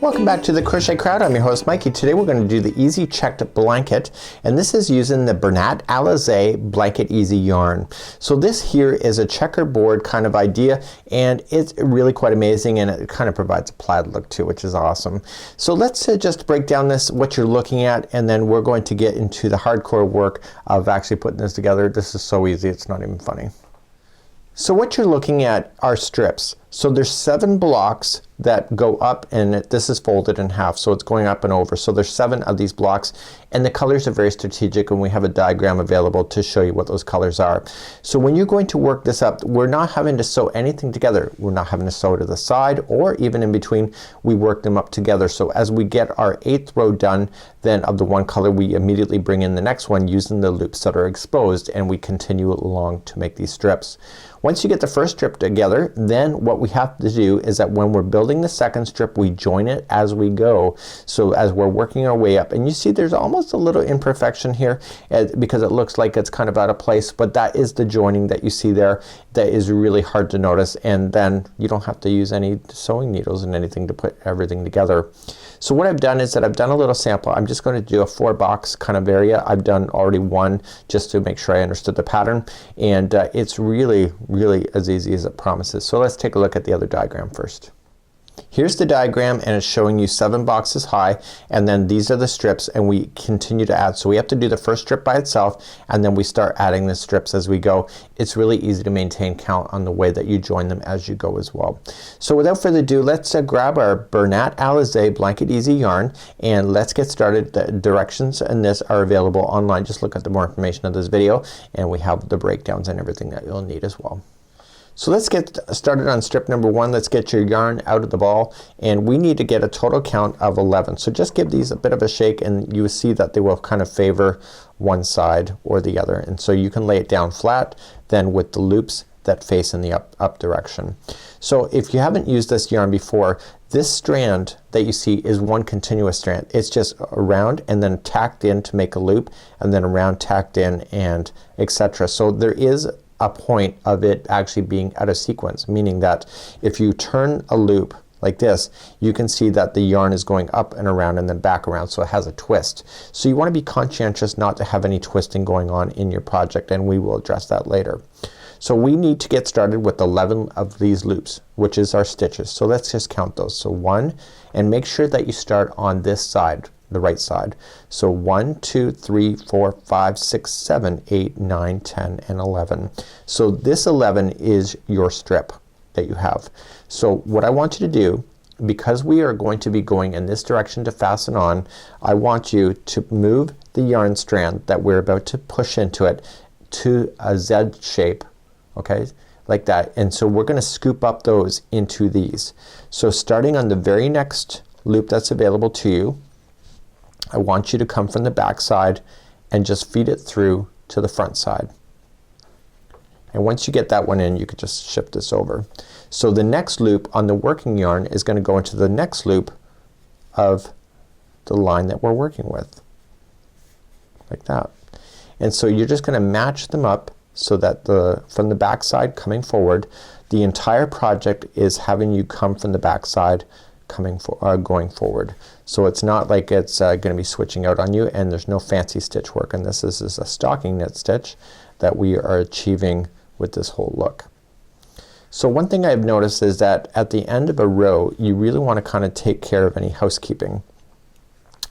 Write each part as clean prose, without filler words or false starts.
Welcome back to the Crochet Crowd. I'm your host Mikey. Today we're going to do the Easy Checked blanket, and this is using the Bernat Alizé Blanket Easy yarn. So this here is a checkerboard kind of idea, and it's really quite amazing, and it kind of provides a plaid look too, which is awesome. So let's just break down what you're looking at, and then we're going to get into the hardcore work of actually putting this together. This is so easy, it's not even funny. So what you're looking at are strips. So there's 7 blocks that go up, and this is folded in half, so it's going up and over. So there's 7 of these blocks, and the colors are very strategic, and we have a diagram available to show you what those colors are. So when you're going to work this up, we're not having to sew anything together. We're not having to sew to the side or even in between. We work them up together. So as we get our 8th row done then of the one color, we immediately bring in the next one using the loops that are exposed, and we continue along to make these strips. Once you get the first strip together, then what we have to do is that when we're building the second strip, we join it as we go. So as we're working our way up, and you see there's almost a little imperfection here because it looks like it's kind of out of place, but that is the joining that you see there that is really hard to notice, and then you don't have to use any sewing needles and anything to put everything together. So what I've done is that I've done a little sample. I'm just going to do a 4-box kind of area. I've done already one just to make sure I understood the pattern, and it's really as easy as it promises. So let's take a look at the other diagram first. Here's the diagram, and it's showing you 7 boxes high, and then these are the strips, and we continue to add. So we have to do the first strip by itself, and then we start adding the strips as we go. It's really easy to maintain count on the way that you join them as you go as well. So without further ado, let's grab our Bernat Alizé Blanket Easy yarn, and let's get started. The directions in this are available online. Just look at the more information of this video, and we have the breakdowns and everything that you'll need as well. So let's get started on strip number 1. Let's get your yarn out of the ball, and we need to get a total count of 11. So just give these a bit of a shake, and you will see that they will kind of favor one side or the other. And so you can lay it down flat then with the loops that face in the up direction. So if you haven't used this yarn before, this strand that you see is one continuous strand. It's just around and then tacked in to make a loop, and then around, tacked in, and etc. So there is a point of it actually being out of sequence, meaning that if you turn a loop like this, you can see that the yarn is going up and around and then back around, so it has a twist. So you want to be conscientious not to have any twisting going on in your project, and we will address that later. So we need to get started with 11 of these loops, which is our stitches. So let's just count those. So 1, and make sure that you start on this side, the right side. So 1, 2, 3, 4, 5, 6, 7, 8, 9, 10, and 11. So this 11 is your strip that you have. So what I want you to do, because we are going to be going in this direction to fasten on, I want you to move the yarn strand that we're about to push into it to a Z shape, okay, like that. And so we're gonna scoop up those into these. So starting on the very next loop that's available to you, I want you to come from the back side and just feed it through to the front side. And once you get that one in, you could just shift this over. So the next loop on the working yarn is gonna go into the next loop of the line that we're working with, like that. And so you're just gonna match them up so that from the back side coming forward, the entire project is having you come from the back side going forward. So it's not like it's gonna be switching out on you, and there's no fancy stitch work, and this is a stocking knit stitch that we are achieving with this whole look. So one thing I've noticed is that at the end of a row, you really want to kind of take care of any housekeeping.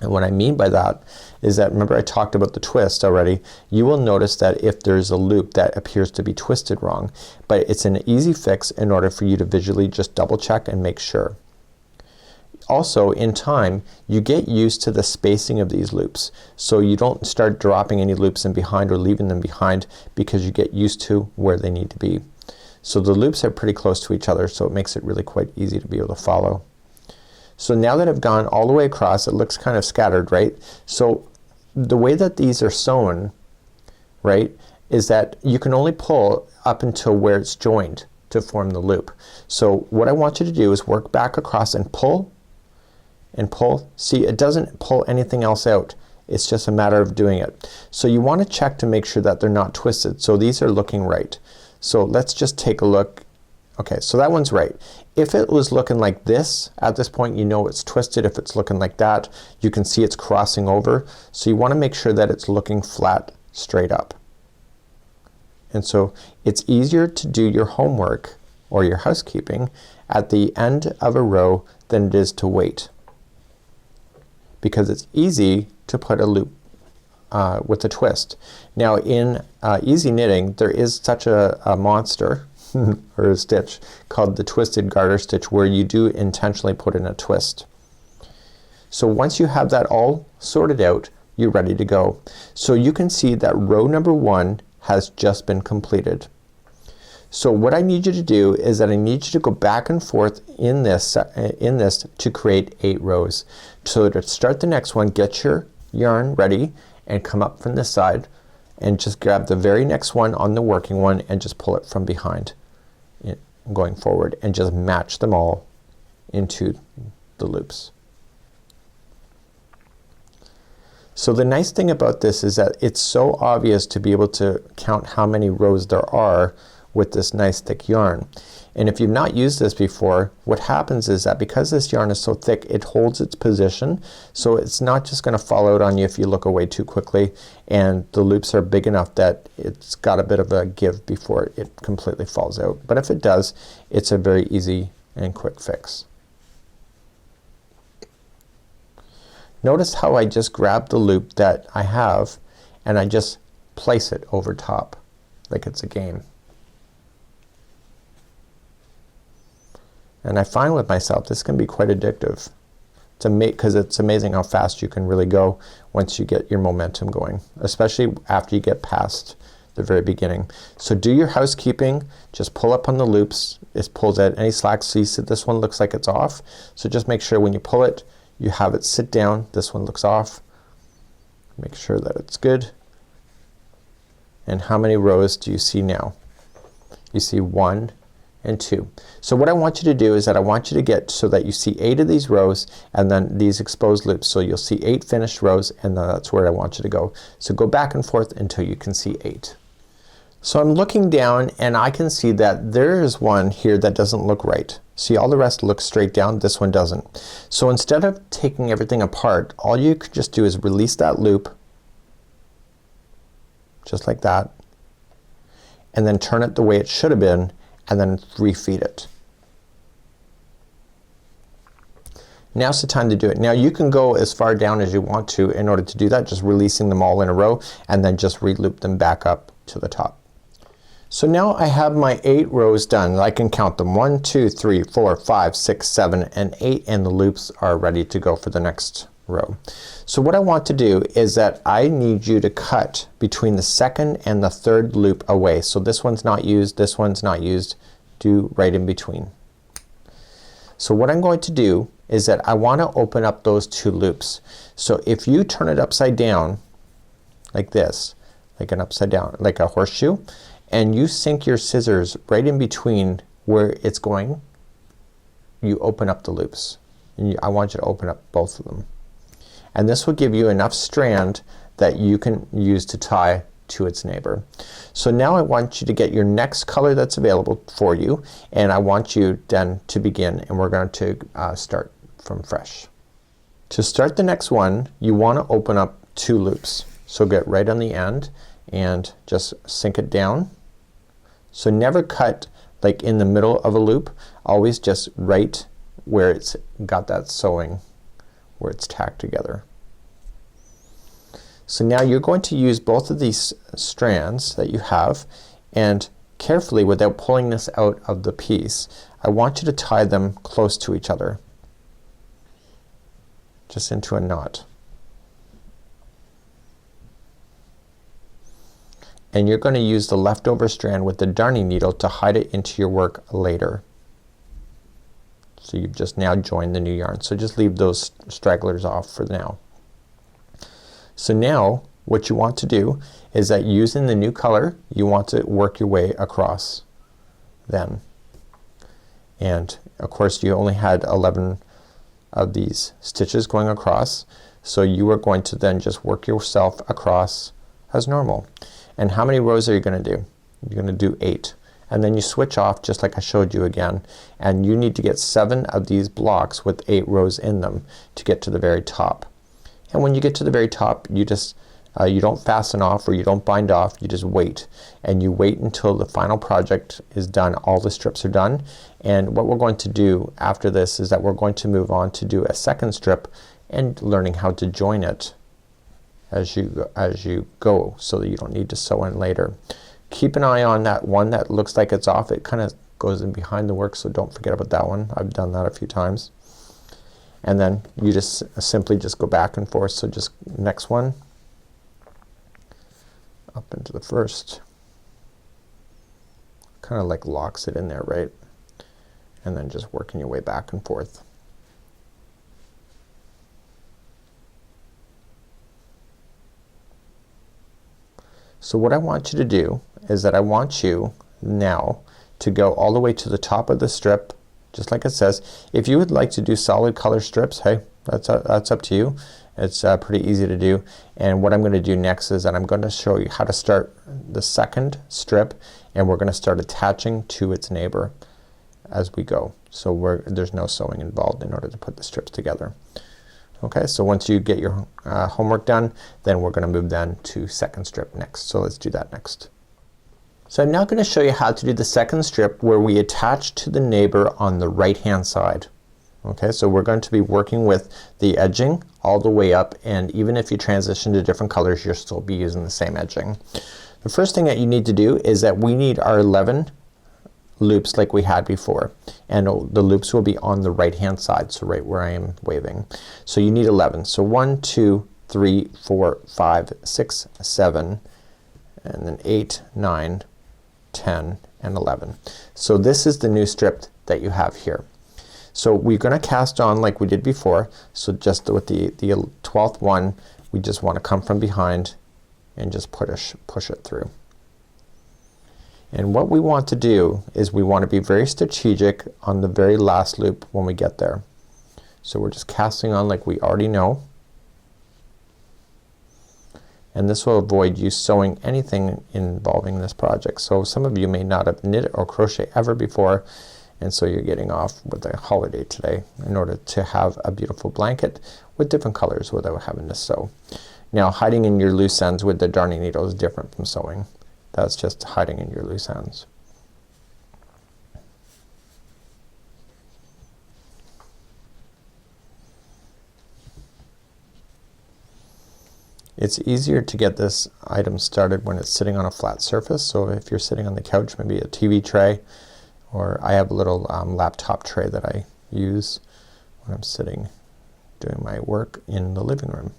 And what I mean by that is that, remember I talked about the twist already, you will notice that if there's a loop that appears to be twisted wrong, but it's an easy fix in order for you to visually just double check and make sure. Also, in time, you get used to the spacing of these loops, so you don't start dropping any loops in behind or leaving them behind, because you get used to where they need to be. So the loops are pretty close to each other, so it makes it really quite easy to be able to follow. So now that I've gone all the way across, it looks kind of scattered, right? So the way that these are sewn, right, is that you can only pull up until where it's joined to form the loop. So what I want you to do is work back across and pull and pull. See, it doesn't pull anything else out. It's just a matter of doing it. So you want to check to make sure that they're not twisted. So these are looking right. So let's just take a look. Okay, so that one's right. If it was looking like this at this point, you know it's twisted. If it's looking like that, you can see it's crossing over. So you want to make sure that it's looking flat straight up. And so it's easier to do your homework or your housekeeping at the end of a row than it is to wait, because it's easy to put a loop with a twist. Now in easy knitting there is such a monster or a stitch called the twisted garter stitch, where you do intentionally put in a twist. So once you have that all sorted out, you're ready to go. So you can see that row number 1 has just been completed. So what I need you to do is that I need you to go back and forth in this to create 8 rows. So to start the next one, get your yarn ready and come up from this side and just grab the very next one on the working one and just pull it from behind going forward and just match them all into the loops. So the nice thing about this is that it's so obvious to be able to count how many rows there are with this nice thick yarn. And if you've not used this before, what happens is that because this yarn is so thick, it holds its position, so it's not just gonna fall out on you if you look away too quickly, and the loops are big enough that it's got a bit of a give before it completely falls out. But if it does, it's a very easy and quick fix. Notice how I just grab the loop that I have and I just place it over top like it's a game. And I find with myself this can be quite addictive. Because it's amazing how fast you can really go once you get your momentum going, especially after you get past the very beginning. So do your housekeeping, just pull up on the loops. It pulls out any slack. So you see this one looks like it's off, so just make sure when you pull it you have it sit down. This one looks off. Make sure that it's good. And how many rows do you see now? You see 1 and 2. So what I want you to do is that I want you to get so that you see 8 of these rows and then these exposed loops. So you'll see 8 finished rows, and then that's where I want you to go. So go back and forth until you can see 8. So I'm looking down and I can see that there is one here that doesn't look right. See, all the rest looks straight down, this one doesn't. So instead of taking everything apart, all you could just do is release that loop just like that, and then turn it the way it should have been, and then refeed it. Now's the time to do it. Now you can go as far down as you want to in order to do that, just releasing them all in a row and then just re-loop them back up to the top. So now I have my 8 rows done. I can count them 1, 2, 3, 4, 5, 6, 7, and 8, and the loops are ready to go for the next row. So what I want to do is that I need you to cut between the second and the third loop away. So this one's not used, this one's not used. Do right in between. So what I'm going to do is that I want to open up those 2 loops. So if you turn it upside down like this, like an upside down, like a horseshoe, and you sink your scissors right in between where it's going, you open up the loops. And I want you to open up both of them. And this will give you enough strand that you can use to tie to its neighbor. So now I want you to get your next color that's available for you, and I want you then to begin, and we're going to start from fresh. To start the next one, you want to open up 2 loops. So get right on the end and just sink it down. So never cut like in the middle of a loop, always just right where it's got that sewing, where it's tacked together. So now you're going to use both of these strands that you have, and carefully, without pulling this out of the piece, I want you to tie them close to each other, just into a knot. And you're going to use the leftover strand with the darning needle to hide it into your work later. So you've just now joined the new yarn. So just leave those stragglers off for now. So now what you want to do is that using the new color, you want to work your way across them. And of course you only had 11 of these stitches going across, so you are going to then just work yourself across as normal. And how many rows are you gonna do? You're gonna do 8. and then you switch off just like I showed you again, and you need to get 7 of these blocks with 8 rows in them to get to the very top. And when you get to the very top, you just you don't fasten off or you don't bind off, you just wait, and you wait until the final project is done. All the strips are done, and what we're going to do after this is that we're going to move on to do a second strip and learning how to join it as you go, so that you don't need to sew in later. Keep an eye on that one that looks like it's off. It kind of goes in behind the work, so don't forget about that one. I've done that a few times. And then you just simply just go back and forth. So just next one up into the first, kind of like locks it in there, right? And then just working your way back and forth. So what I want you to do is that I want you now to go all the way to the top of the strip, just like it says. If you would like to do solid color strips, hey, that's up to you. It's pretty easy to do. And what I'm going to do next is that I'm going to show you how to start the second strip, and we're going to start attaching to its neighbor as we go. So there's no sewing involved in order to put the strips together. Okay, so once you get your homework done, then we're going to move then to second strip next. So let's do that next. So I'm now going to show you how to do the second strip where we attach to the neighbor on the right hand side. Okay, so we're going to be working with the edging all the way up, and even if you transition to different colors, you'll still be using the same edging. The first thing that you need to do is that we need our 11 loops like we had before, and the loops will be on the right hand side, so right where I am waving. So you need 11. So 1, 2, 3, 4, 5, 6, 7, and then 8, 9, 10, and 11. So this is the new strip that you have here. So we're gonna cast on like we did before. So just with the 12th one, we just want to come from behind and just push it through. And what we want to do is we want to be very strategic on the very last loop when we get there. So we're just casting on like we already know, and this will avoid you sewing anything involving this project. So some of you may not have knit or crochet ever before, and so you're getting off with a holiday today in order to have a beautiful blanket with different colors without having to sew. Now hiding in your loose ends with the darning needle is different from sewing. That's just hiding in your loose ends. It's easier to get this item started when it's sitting on a flat surface. So if you're sitting on the couch, maybe a TV tray, or I have a little laptop tray that I use when I'm sitting doing my work in the living room.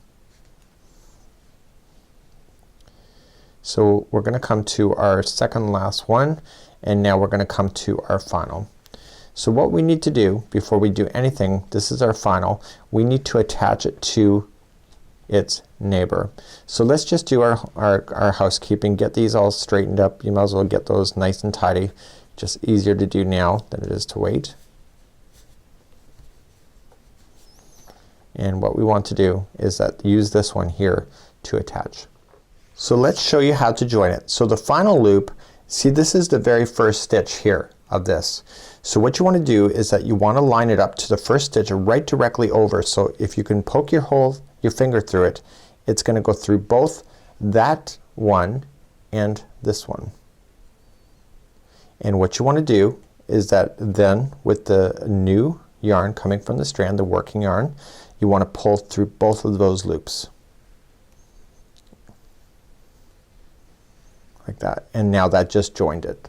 So we're gonna come to our second last one, and now we're gonna come to our final. So what we need to do before we do anything, this is our final, we need to attach it to its neighbor. So let's just do our housekeeping, get these all straightened up. You might as well get those nice and tidy. Just easier to do now than it is to wait. And what we want to do is that use this one here to attach. So let's show you how to join it. So the final loop, see, this is the very first stitch here of this. So what you want to do is that you want to line it up to the first stitch right directly over. So if you can poke your finger through it, it's going to go through both that one and this one. And what you want to do is that then with the new yarn coming from the strand, the working yarn, you want to pull through both of those loops. Like that. And now that just joined it.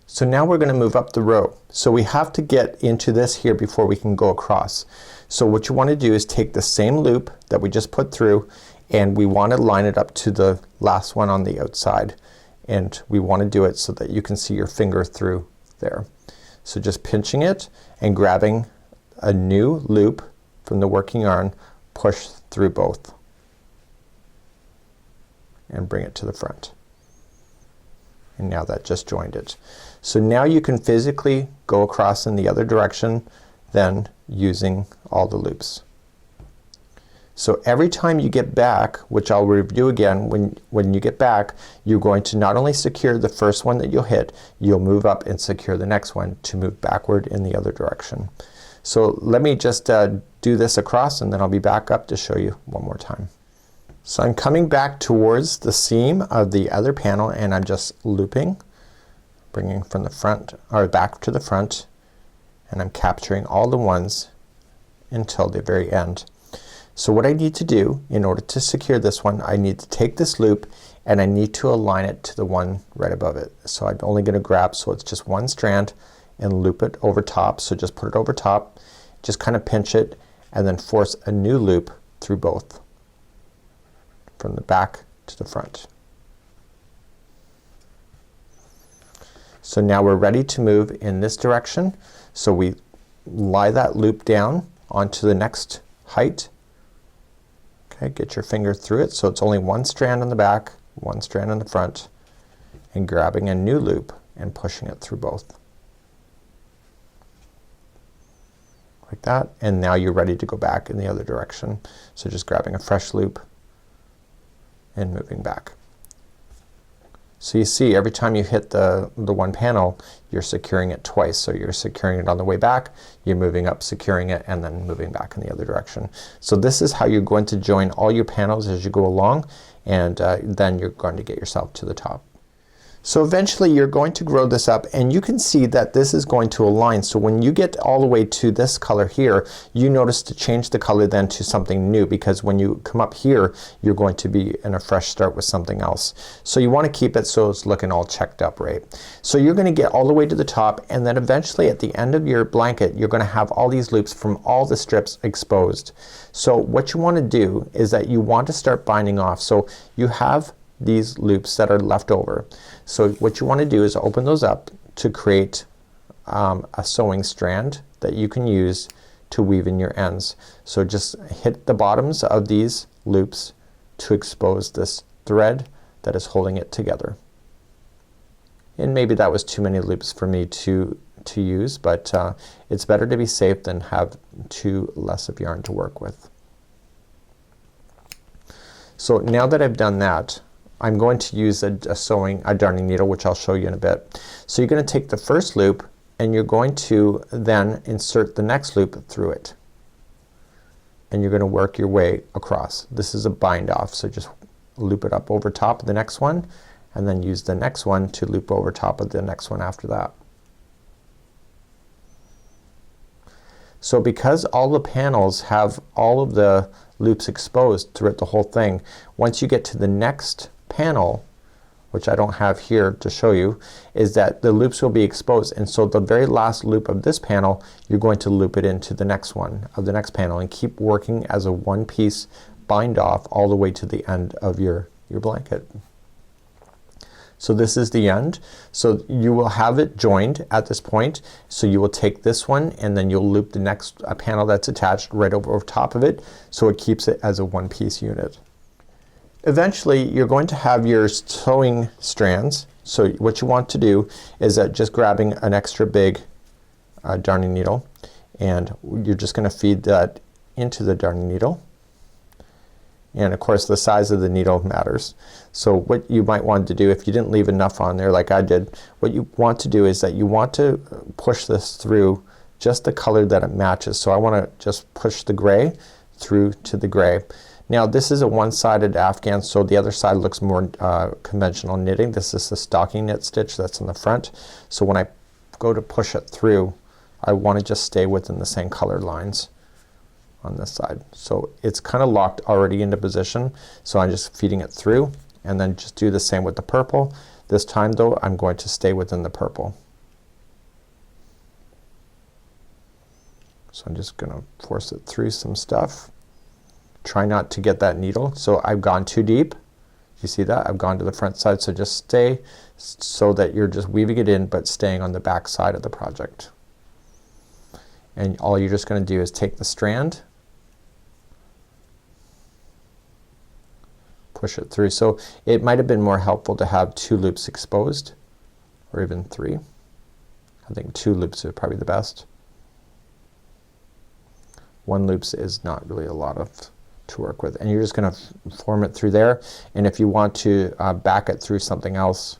So now we're gonna move up the row. So we have to get into this here before we can go across. So what you want to do is take the same loop that we just put through, and we want to line it up to the last one on the outside. And we want to do it so that you can see your finger through there. So just pinching it and grabbing a new loop from the working yarn, push through both and bring it to the front. And now that just joined it. So now you can physically go across in the other direction then using all the loops. So every time you get back, which I'll review again, when you get back, you're going to not only secure the first one that you'll hit, you'll move up and secure the next one to move backward in the other direction. So let me just do this across, and then I'll be back up to show you one more time. So I'm coming back towards the seam of the other panel, and I'm just looping, bringing from the front or back to the front, and I'm capturing all the ones until the very end. So what I need to do in order to secure this one, I need to take this loop and I need to align it to the one right above it. So I'm only gonna grab, so it's just one strand, and loop it over top. So just put it over top, just kind of pinch it, and then force a new loop through both, from the back to the front. So now we're ready to move in this direction. So we lie that loop down onto the next height. Okay, get your finger through it so it's only one strand on the back, one strand on the front, and grabbing a new loop and pushing it through both. Like that, and now you're ready to go back in the other direction. So just grabbing a fresh loop and moving back. So you see every time you hit the one panel, you're securing it twice. So you're securing it on the way back, you're moving up, securing it, and then moving back in the other direction. So this is how you're going to join all your panels as you go along, and then you're going to get yourself to the top. So eventually you're going to grow this up, and you can see that this is going to align. So when you get all the way to this color here, you notice to change the color then to something new, because when you come up here you're going to be in a fresh start with something else. So you want to keep it so it's looking all checked up, right? So you're gonna get all the way to the top, and then eventually at the end of your blanket you're gonna have all these loops from all the strips exposed. So what you want to do is that you want to start binding off. So you have these loops that are left over. So what you want to do is open those up to create a sewing strand that you can use to weave in your ends. So just hit the bottoms of these loops to expose this thread that is holding it together. And maybe that was too many loops for me to use, but it's better to be safe than have too less of yarn to work with. So now that I've done that, I'm going to use a darning needle, which I'll show you in a bit. So you're gonna take the first loop and you're going to then insert the next loop through it, and you're gonna work your way across. This is a bind off, so just loop it up over top of the next one, and then use the next one to loop over top of the next one after that. So because all the panels have all of the loops exposed throughout the whole thing, once you get to the next panel, which I don't have here to show you, is that the loops will be exposed, and so the very last loop of this panel you're going to loop it into the next one of the next panel, and keep working as a one piece bind off all the way to the end of your blanket. So this is the end. So you will have it joined at this point. So you will take this one and then you'll loop the next panel that's attached right over top of it, so it keeps it as a one piece unit. Eventually you're going to have your sewing strands. So what you want to do is just grabbing an extra big darning needle, and you're just gonna feed that into the darning needle. And of course the size of the needle matters. So what you might want to do, if you didn't leave enough on there like I did, what you want to do is that you want to push this through just the color that it matches. So I wanna just push the gray through to the gray. Now this is a one-sided afghan, so the other side looks more conventional knitting. This is the stocking knit stitch that's in the front. So when I go to push it through, I want to just stay within the same color lines on this side. So it's kind of locked already into position, so I'm just feeding it through, and then just do the same with the purple. This time though I'm going to stay within the purple. So I'm just gonna force it through some stuff. Try not to get that needle. So I've gone too deep. You see that? I've gone to the front side, so just stay so that you're just weaving it in but staying on the back side of the project. And all you're just gonna do is take the strand, push it through. So it might have been more helpful to have 2 loops exposed, or even 3. I think 2 loops are probably the best. 1 loops is not really a lot of to work with, and you're just gonna form it through there, and if you want to back it through something else,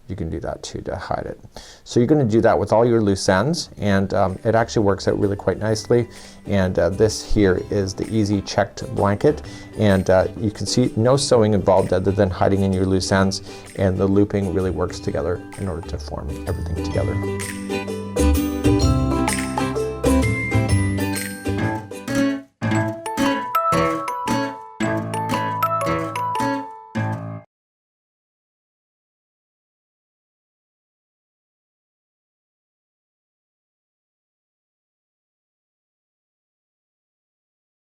you can do that too to hide it. So you're gonna do that with all your loose ends, and it actually works out really quite nicely. And this here is the easy checked blanket, and you can see no sewing involved other than hiding in your loose ends, and the looping really works together in order to form everything together.